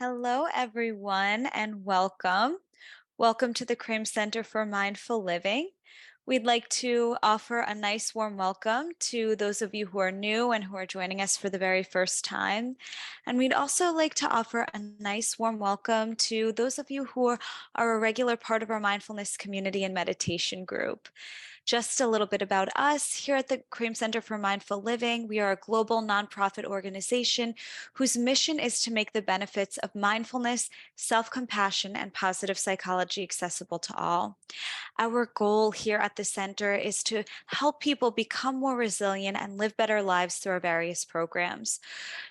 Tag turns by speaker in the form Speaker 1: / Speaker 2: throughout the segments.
Speaker 1: Hello, everyone, and welcome. Welcome to the Krame Center for Mindful Living. We'd like to offer a nice warm welcome to those of you who are new and who are joining us for the very first time. And we'd also like to offer a nice warm welcome to those of you who are a regular part of our mindfulness community and meditation group. Just a little bit about us here at the Krame Center for Mindful Living. We are a global nonprofit organization whose mission is to make the benefits of mindfulness, self-compassion, and positive psychology accessible to all. Our goal here at the center is to help people become more resilient and live better lives through our various programs.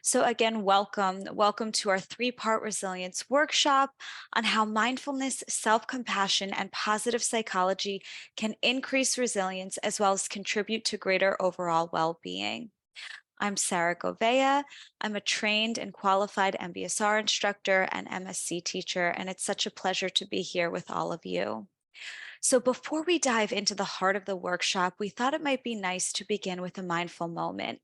Speaker 1: So again, welcome. Welcome to our three-part resilience workshop on how mindfulness, self-compassion, and positive psychology can increase resilience as well as contribute to greater overall well-being. I'm Sarah Govea. I'm a trained and qualified MBSR instructor and MSc teacher, and it's such a pleasure to be here with all of you. So before we dive into the heart of the workshop, we thought it might be nice to begin with a mindful moment.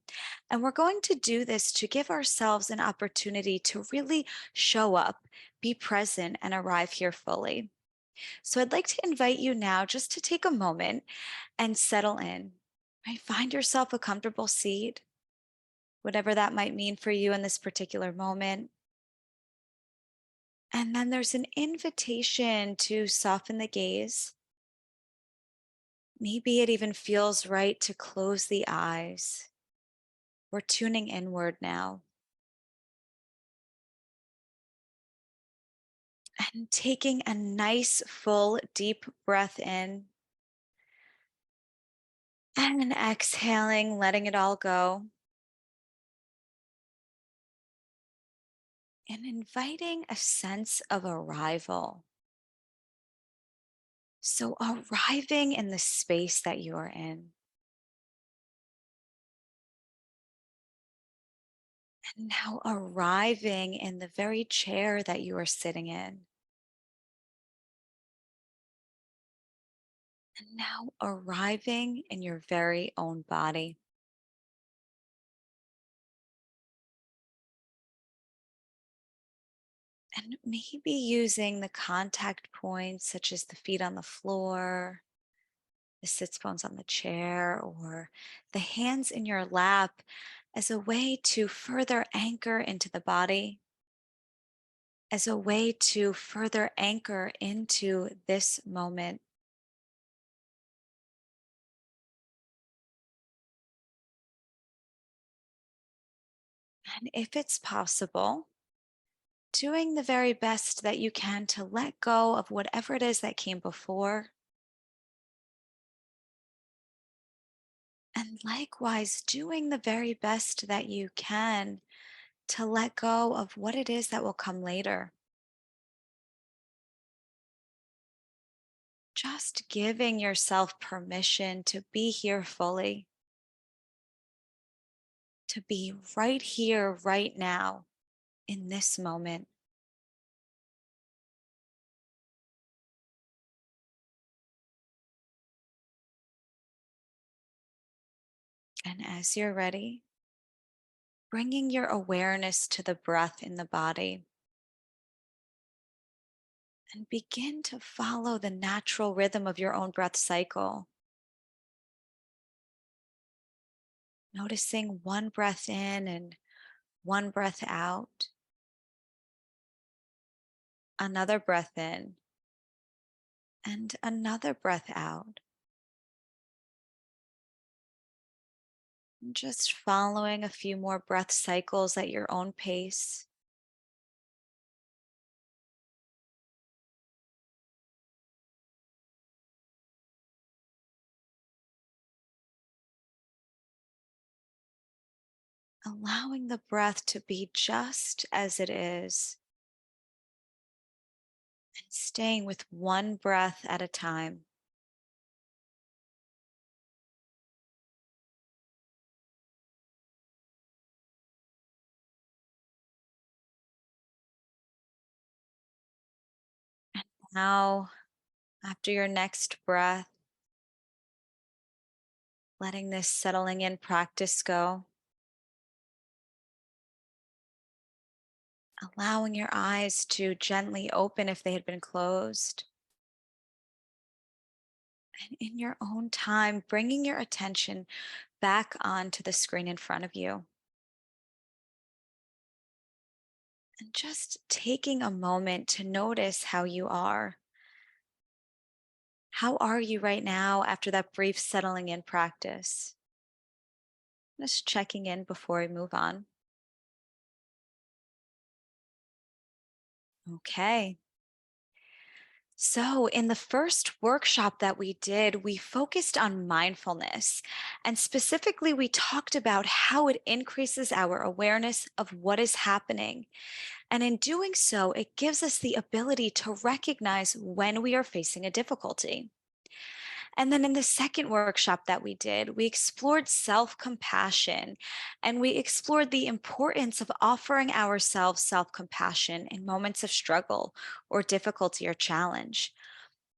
Speaker 1: And we're going to do this to give ourselves an opportunity to really show up, be present, and arrive here fully. So I'd like to invite you now just to take a moment and settle in. Right? Find yourself a comfortable seat, whatever that might mean for you in this particular moment. And then there's an invitation to soften the gaze. Maybe it even feels right to close the eyes. We're tuning inward now and taking a nice, full, deep breath in and exhaling, letting it all go and inviting a sense of arrival. So, arriving in the space that you are in. And now arriving in the very chair that you are sitting in. And now arriving in your very own body. And maybe using the contact points, such as the feet on the floor, the sits bones on the chair, or the hands in your lap, as a way to further anchor into the body, as a way to further anchor into this moment. And if it's possible, doing the very best that you can to let go of whatever it is that came before. And likewise, doing the very best that you can to let go of what it is that will come later. Just giving yourself permission to be here fully, to be right here, right now, in this moment. And as you're ready, bringing your awareness to the breath in the body and begin to follow the natural rhythm of your own breath cycle. Noticing one breath in and one breath out, another breath in and another breath out. Just following a few more breath cycles at your own pace. Allowing the breath to be just as it is and staying with one breath at a time. Now, after your next breath, letting this settling in practice go, allowing your eyes to gently open if they had been closed. And in your own time, bringing your attention back onto the screen in front of you. And just taking a moment to notice how you are. How are you right now after that brief settling in practice? Just checking in before we move on. Okay. So, in the first workshop that we did, we focused on mindfulness. And specifically, we talked about how it increases our awareness of what is happening. And in doing so, it gives us the ability to recognize when we are facing a difficulty. And then in the second workshop that we did, we explored self compassion and we explored the importance of offering ourselves self compassion in moments of struggle or difficulty or challenge.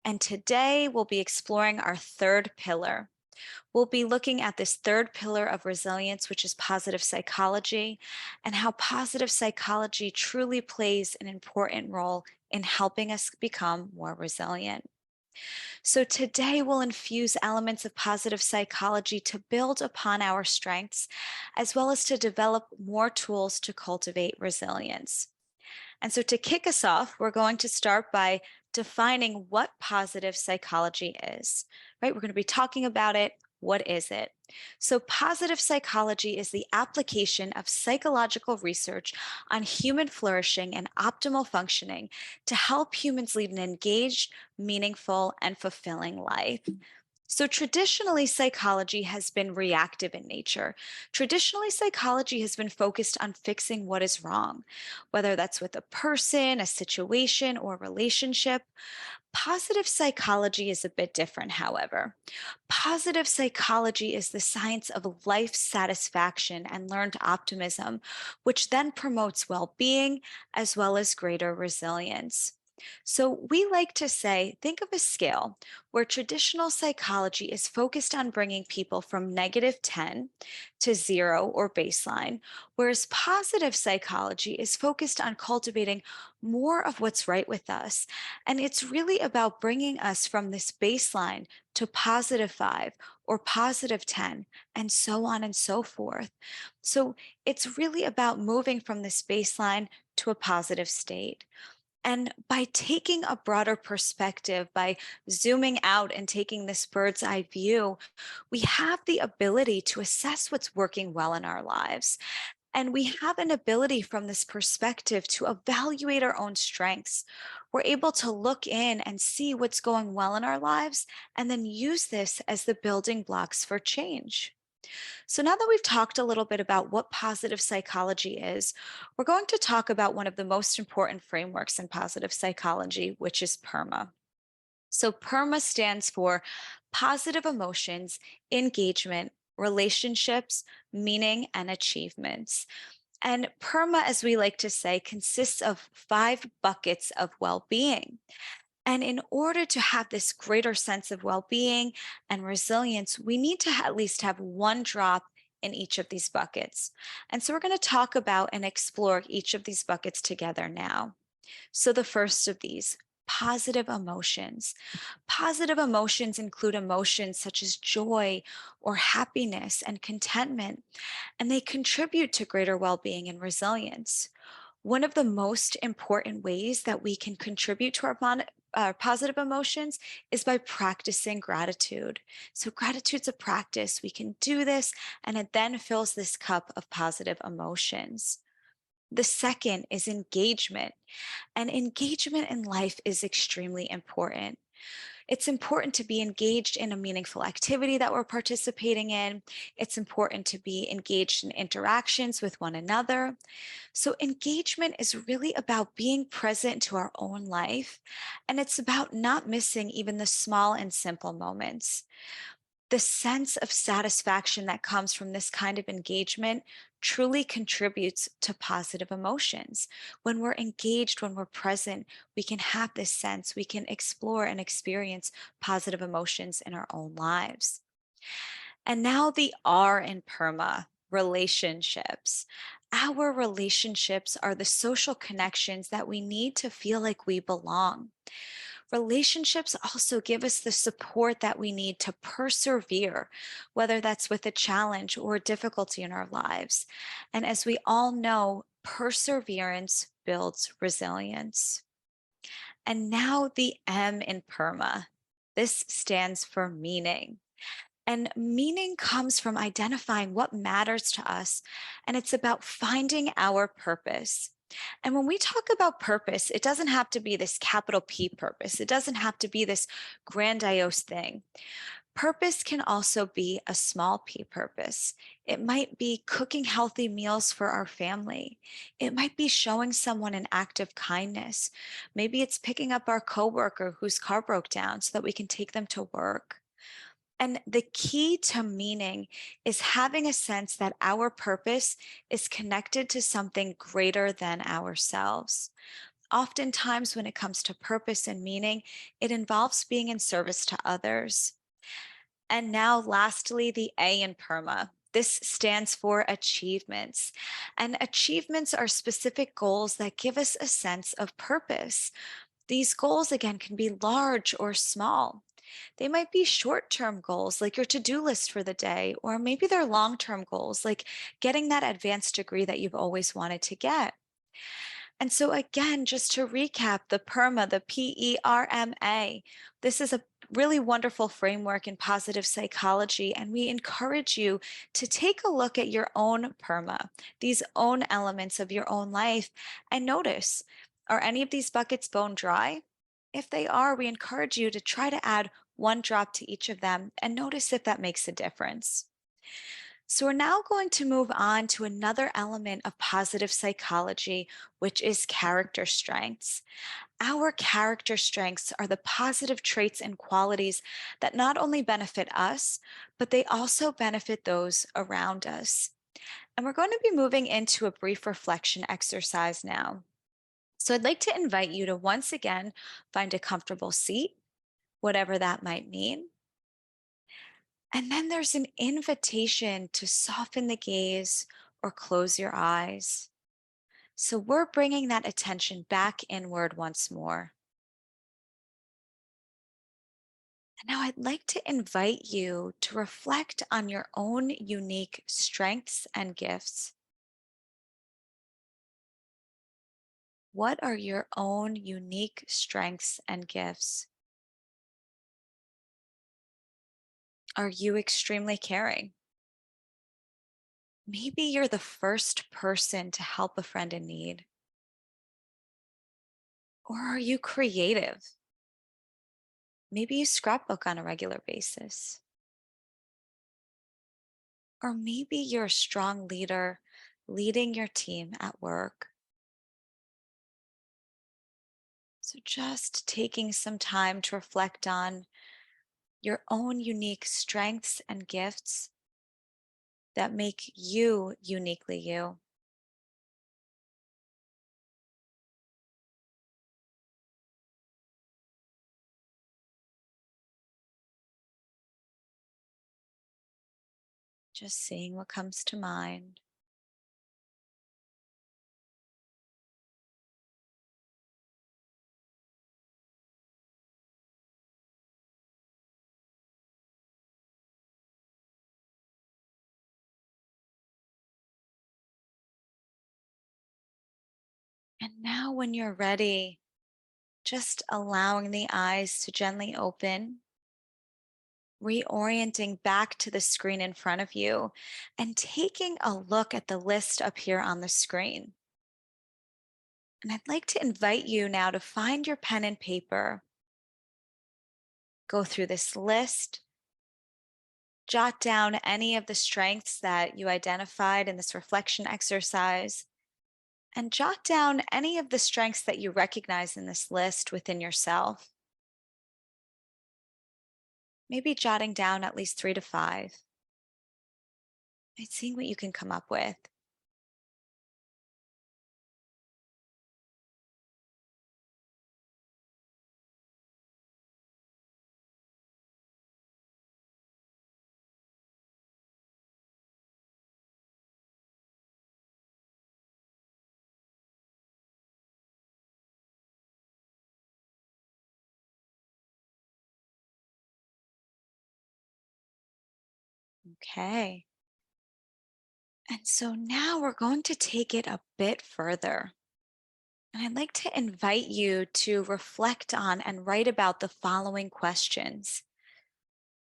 Speaker 1: And today we'll be exploring our third pillar. We'll be looking at this third pillar of resilience, which is positive psychology, and how positive psychology truly plays an important role in helping us become more resilient. So, today we'll infuse elements of positive psychology to build upon our strengths, as well as to develop more tools to cultivate resilience. And so, to kick us off, we're going to start by defining what positive psychology is, right? We're going to be talking about it. What is it? So, positive psychology is the application of psychological research on human flourishing and optimal functioning to help humans lead an engaged, meaningful, and fulfilling life. So, traditionally, psychology has been reactive in nature. Traditionally, psychology has been focused on fixing what is wrong, whether that's with a person, a situation, or relationship. Positive psychology is a bit different, however. Positive psychology is the science of life satisfaction and learned optimism, which then promotes well being as well as greater resilience. So, we like to say, think of a scale where traditional psychology is focused on bringing people from -10 to 0 or baseline, whereas positive psychology is focused on cultivating more of what's right with us. And it's really about bringing us from this baseline to +5 or +10, and so on and so forth. So it's really about moving from this baseline to a positive state. And by taking a broader perspective, by zooming out and taking this bird's eye view, we have the ability to assess what's working well in our lives. And we have an ability from this perspective to evaluate our own strengths. We're able to look in and see what's going well in our lives and then use this as the building blocks for change. So, now that we've talked a little bit about what positive psychology is, we're going to talk about one of the most important frameworks in positive psychology, which is PERMA. So, PERMA stands for positive emotions, engagement, relationships, meaning, and achievements. And PERMA, as we like to say, consists of 5 buckets of well being. And in order to have this greater sense of well being and resilience, we need to at least have one drop in each of these buckets. And so we're going to talk about and explore each of these buckets together now. So, the first of these, positive emotions. Positive emotions include emotions such as joy or happiness and contentment, and they contribute to greater well being and resilience. One of the most important ways that we can contribute to our positive emotions is by practicing gratitude. So, gratitude's a practice. We can do this, and it then fills this cup of positive emotions. The second is engagement, and engagement in life is extremely important. It's important to be engaged in a meaningful activity that we're participating in. It's important to be engaged in interactions with one another. So, engagement is really about being present to our own life, and it's about not missing even the small and simple moments. The sense of satisfaction that comes from this kind of engagement truly contributes to positive emotions. When we're engaged, when we're present, we can have this sense, we can explore and experience positive emotions in our own lives. And now the R in PERMA, relationships. Our relationships are the social connections that we need to feel like we belong. Relationships also give us the support that we need to persevere, whether that's with a challenge or a difficulty in our lives. And as we all know, perseverance builds resilience. And now the M in PERMA. This stands for meaning. And meaning comes from identifying what matters to us, and it's about finding our purpose. And when we talk about purpose, it doesn't have to be this capital P purpose. It doesn't have to be this grandiose thing. Purpose can also be a small p purpose. It might be cooking healthy meals for our family. It might be showing someone an act of kindness. Maybe it's picking up our coworker whose car broke down so that we can take them to work. And the key to meaning is having a sense that our purpose is connected to something greater than ourselves. Oftentimes, when it comes to purpose and meaning, it involves being in service to others. And now, lastly, the A in PERMA. This stands for achievements. And achievements are specific goals that give us a sense of purpose. These goals, again, can be large or small. They might be short term goals, like your to do list for the day, or maybe they're long term goals, like getting that advanced degree that you've always wanted to get. And so, again, just to recap, the PERMA, the PERMA, this is a really wonderful framework in positive psychology. And we encourage you to take a look at your own PERMA, these own elements of your own life, and notice, are any of these buckets bone dry? If they are, we encourage you to try to add one drop to each of them and notice if that makes a difference. So, we're now going to move on to another element of positive psychology, which is character strengths. Our character strengths are the positive traits and qualities that not only benefit us, but they also benefit those around us. And we're going to be moving into a brief reflection exercise now. So, I'd like to invite you to once again find a comfortable seat, whatever that might mean. And then there's an invitation to soften the gaze or close your eyes. So we're bringing that attention back inward once more. And now I'd like to invite you to reflect on your own unique strengths and gifts. What are your own unique strengths and gifts? Are you extremely caring? Maybe you're the first person to help a friend in need. Or are you creative? Maybe you scrapbook on a regular basis. Or maybe you're a strong leader leading your team at work. So just taking some time to reflect on your own unique strengths and gifts that make you uniquely you. Just seeing what comes to mind. And now, when you're ready, just allowing the eyes to gently open, reorienting back to the screen in front of you, and taking a look at the list up here on the screen. And I'd like to invite you now to find your pen and paper, go through this list, jot down any of the strengths that you identified in this reflection exercise, and jot down any of the strengths that you recognize in this list within yourself. Maybe jotting down at least 3 to 5 and seeing what you can come up with. Okay. And so now we're going to take it a bit further. And I'd like to invite you to reflect on and write about the following questions.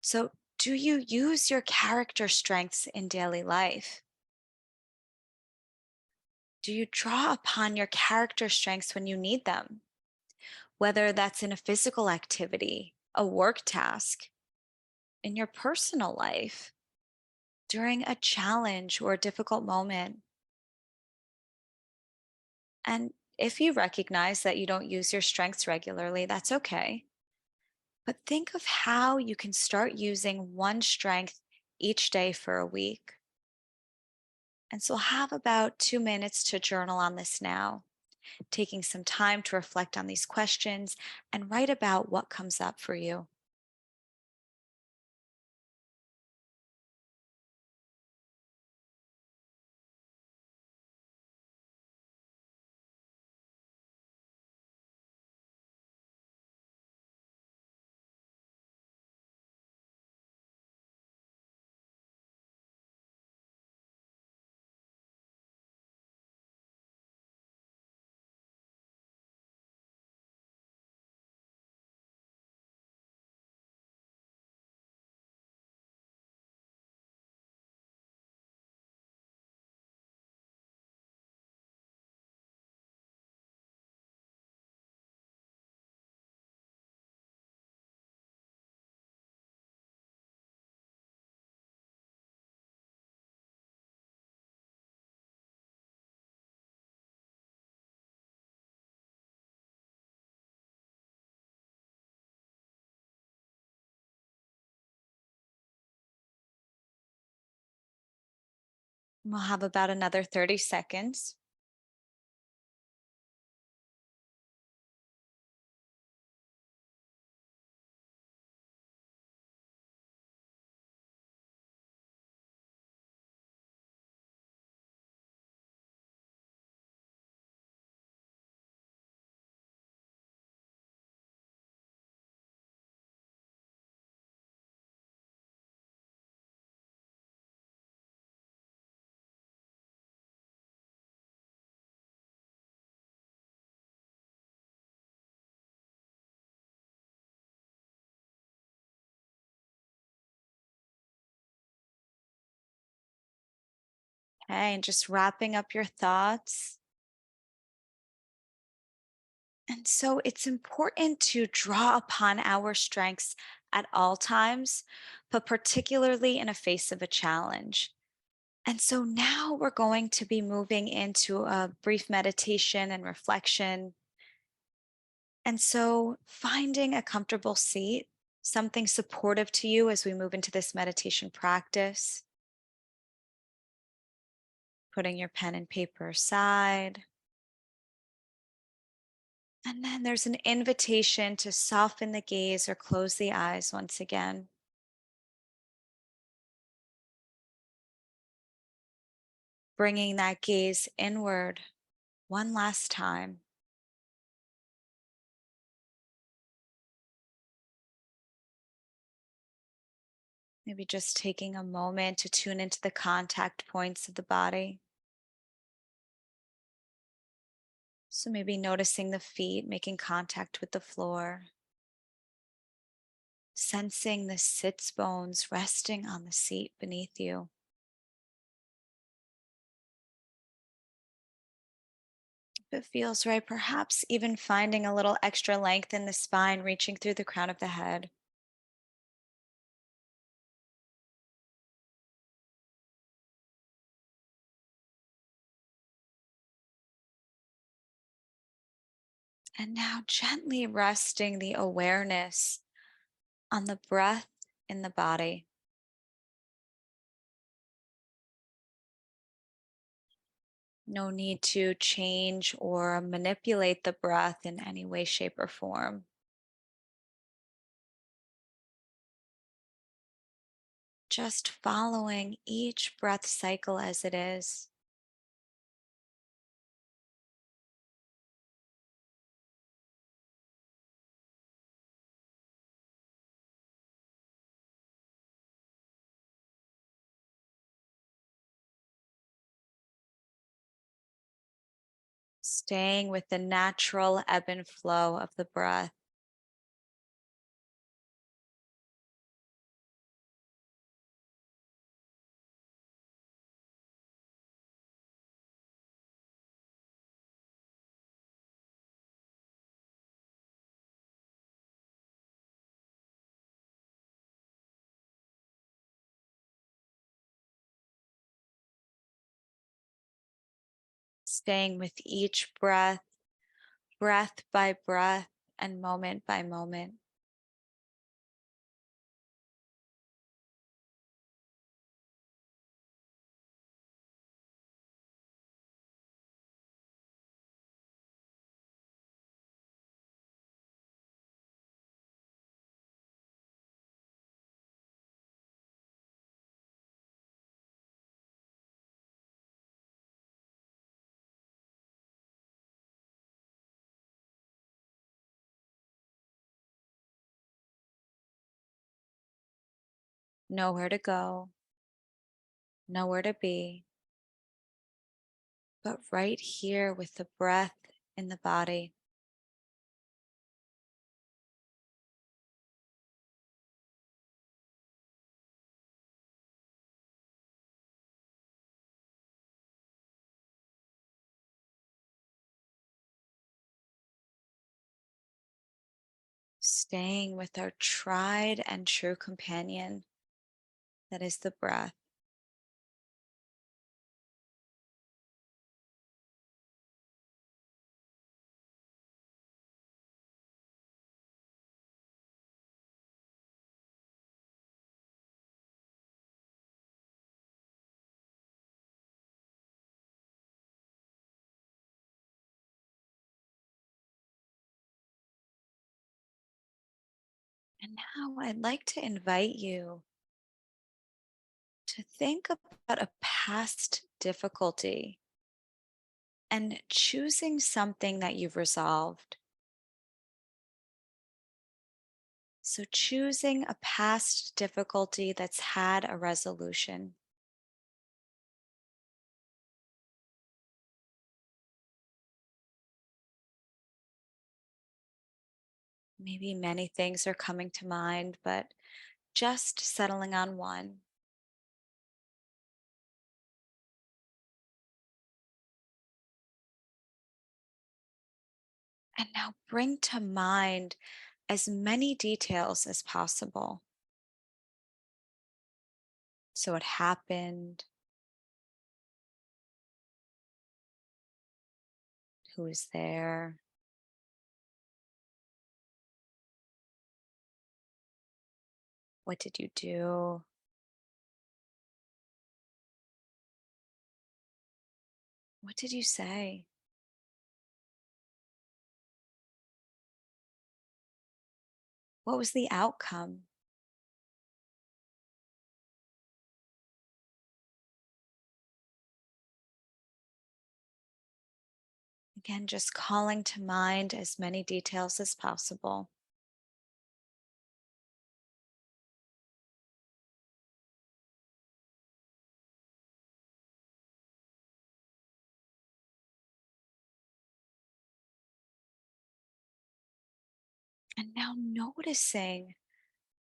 Speaker 1: So, do you use your character strengths in daily life? Do you draw upon your character strengths when you need them? Whether that's in a physical activity, a work task, in your personal life, during a challenge or a difficult moment. And if you recognize that you don't use your strengths regularly, that's okay. But think of how you can start using one strength each day for a week. And so have about 2 minutes to journal on this now, taking some time to reflect on these questions and write about what comes up for you. We'll have about another 30 seconds. Okay, and just wrapping up your thoughts. And so it's important to draw upon our strengths at all times, but particularly in a face of a challenge. And so now we're going to be moving into a brief meditation and reflection. And so finding a comfortable seat, something supportive to you as we move into this meditation practice, putting your pen and paper aside. And then there's an invitation to soften the gaze or close the eyes once again. Bringing that gaze inward one last time. Maybe just taking a moment to tune into the contact points of the body. So maybe noticing the feet making contact with the floor, sensing the sits bones resting on the seat beneath you. If it feels right, perhaps even finding a little extra length in the spine, reaching through the crown of the head. And now gently resting the awareness on the breath in the body. No need to change or manipulate the breath in any way, shape, or form. Just following each breath cycle as it is. Staying with the natural ebb and flow of the breath. Staying with each breath, breath by breath, and moment by moment. Nowhere to go, nowhere to be, but right here with the breath in the body. Staying with our tried and true companion, that is the breath. And now I'd like to invite you to think about a past difficulty and choosing something that you've resolved. So, choosing a past difficulty that's had a resolution. Maybe many things are coming to mind, but just settling on one. And now bring to mind as many details as possible. So, it happened, who was there, what did you do, what did you say? What was the outcome? Again, just calling to mind as many details as possible. And now noticing,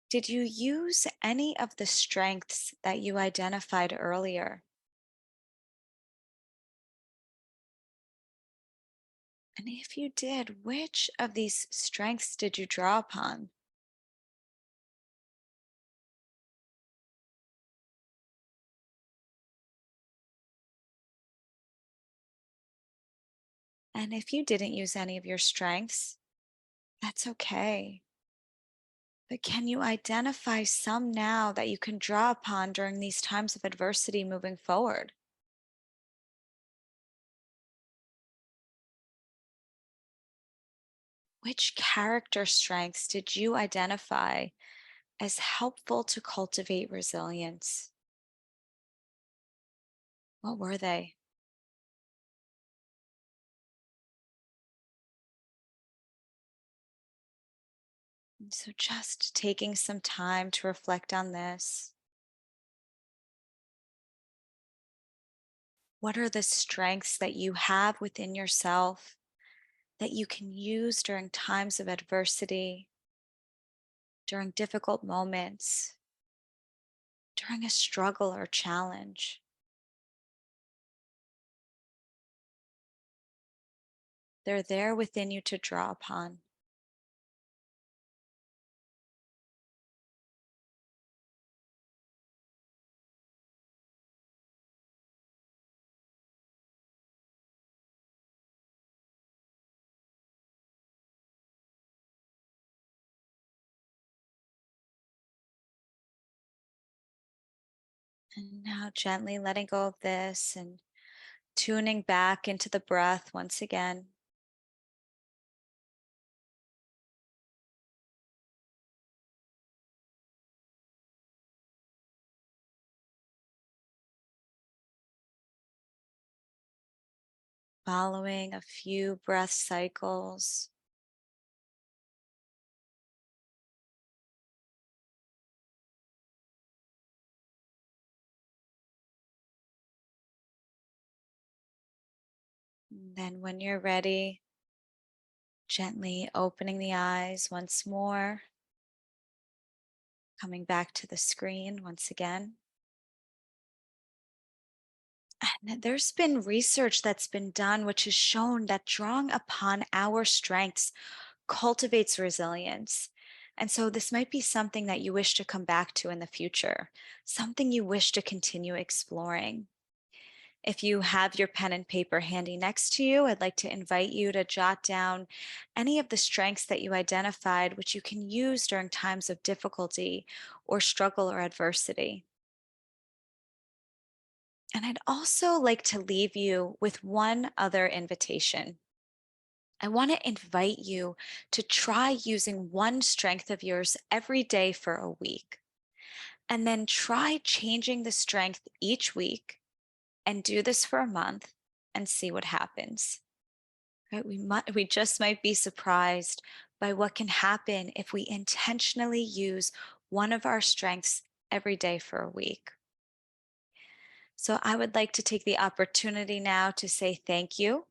Speaker 1: did you use any of the strengths that you identified earlier? And if you did, which of these strengths did you draw upon? And if you didn't use any of your strengths, that's okay. But can you identify some now that you can draw upon during these times of adversity moving forward? Which character strengths did you identify as helpful to cultivate resilience? What were they? And so, just taking some time to reflect on this. What are the strengths that you have within yourself that you can use during times of adversity, during difficult moments, during a struggle or challenge? They're there within you to draw upon. And now gently letting go of this and tuning back into the breath once again. Following a few breath cycles. And then, when you're ready, gently opening the eyes once more, coming back to the screen once again. And there's been research that's been done which has shown that drawing upon our strengths cultivates resilience. And so, this might be something that you wish to come back to in the future, something you wish to continue exploring. If you have your pen and paper handy next to you, I'd like to invite you to jot down any of the strengths that you identified, which you can use during times of difficulty or struggle or adversity. And I'd also like to leave you with one other invitation. I want to invite you to try using one strength of yours every day for a week, and then try changing the strength each week and do this for a month and see what happens. Right? We just might be surprised by what can happen if we intentionally use one of our strengths every day for a week. So I would like to take the opportunity now to say thank you.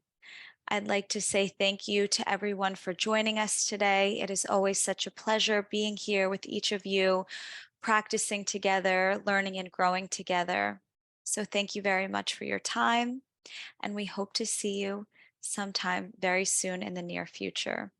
Speaker 1: I'd like to say thank you to everyone for joining us today. It is always such a pleasure being here with each of you, practicing together, learning and growing together. So thank you very much for your time, and we hope to see you sometime very soon in the near future.